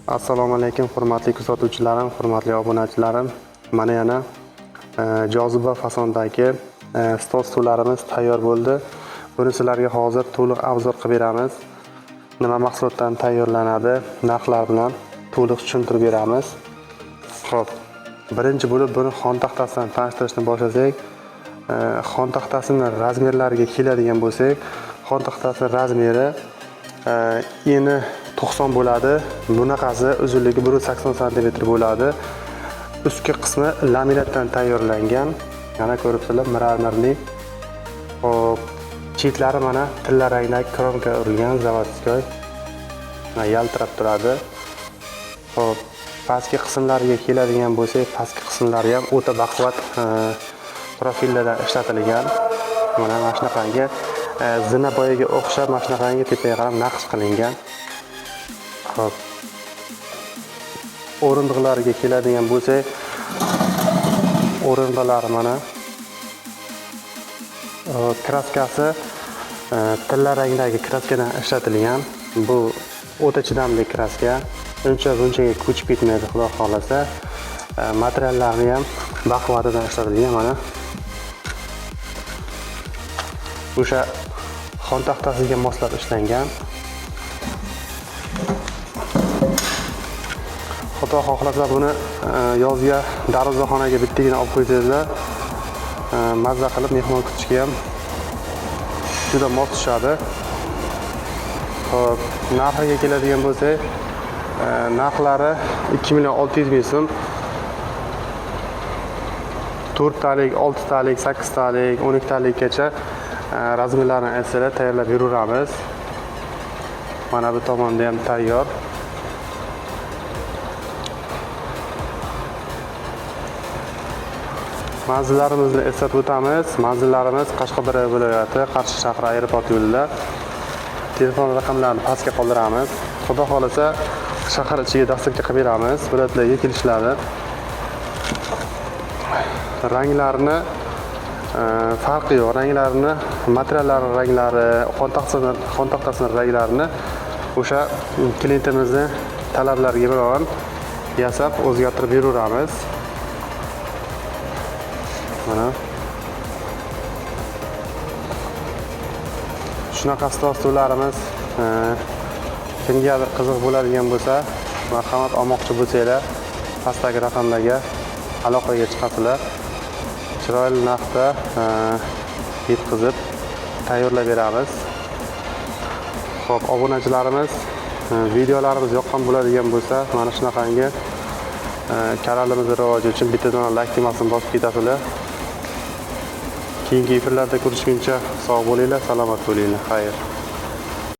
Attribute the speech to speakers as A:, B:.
A: Assalomu alaykum hurmatli kuzatuvchilarim, hurmatli obunachilarim. Mana yana joziba fasondagi stol stullarimiz tayyor bo'ldi. Buni sizlarga hozir to'liq obzor qilib beramiz. Nima mahsulotdan tayyorlanadi, narxlar bilan to'liq tushuntirib beramiz. Xo'p, birinchi bo'lib buni xon taxtasidan tanishtirishni boshlasak, xon taxtasining razmerlariga keladigan bo'lsak, xon taxtasi razmeri eni 90 bo'ladi. Bunaqasi uzunligi 180 cm bo'ladi. Ustki qismi laminatdan tayyorlangan. Mana ko'ribsizlar, mramorli. Hop, chetlari mana tilla rangdagi kromka urilgan zavodskoy. Yaltirab turadi. Hop, pastki qismlariga keladigan bo'lsak, pastki qismlari ham o'ta baquvvat profillardan ishlatilgan. Mana shunaqangi zinapoyaga o'xshab shunaqangi tepaga qarab naqsh qilingan. Hop, o'rindiqlariga keladigan bo'lsak, o'rindiqlari mana kraskasi tilla rangdagi kraskadan ishlatilgan. Bu o'ta chidamli kraska. Uncha bunchaga ko'chib ketmaydi, xudo xolasa. Materiallarni ham baquvvatidan ishlatilgan. Mana o'sha xon taxtasiga moslab ishlangan. Xudo xohlasa buni yozga darvozaxonaga bittagina olib qo'ysangizlar, mazza qilib mehmon kutishga ham juda mos tushadi. Xo'p, narxiga keladigan bo'lsak, narxlari 2.600.000 so'm. 4 talik, 6 talik, 8 talik, 12 talikgacha razmerlarni aytsalar tayyorlab beramiz. Mana bu tomonda ham tayyor. Manzillarimizni eslatib o'tamiz. Manzillarimiz Qashqadaryo viloyati, Qarshi shahri aeroport yo'lida. Telefon raqamlarini pastga qoldiramiz. Xudo xolasa shahar ichiga dasturga qilib beramiz. Viloyatlarga kelishlari. Ranglarini farqi yo'q. Ranglarini, materiallarning ranglari, xon taxtasining ranglarini o'sha klientimizning talablariga binoan yasab o'zgartirib beramiz. Mana shunaqa stollarimiz kimgadir qiziq bo'ladigan bo'lsa, marhamat olmoqchi bo'lsanglar, pastdagi raqamlarga aloqaga chiqasizlar. Chiroyli narxda yetkazib tayyorlab beramiz. Xo'p, obunachilarimiz, videolarimiz yoqqan bo'ladigan bo'lsa, mana shunaqangi kanalimizning rivoji uchun bittadan like tugmasini bosib ketasizlar. Keyingi efirlarda ko'rishguncha sog' bo'linglar, salomat bo'linglar. Xayr.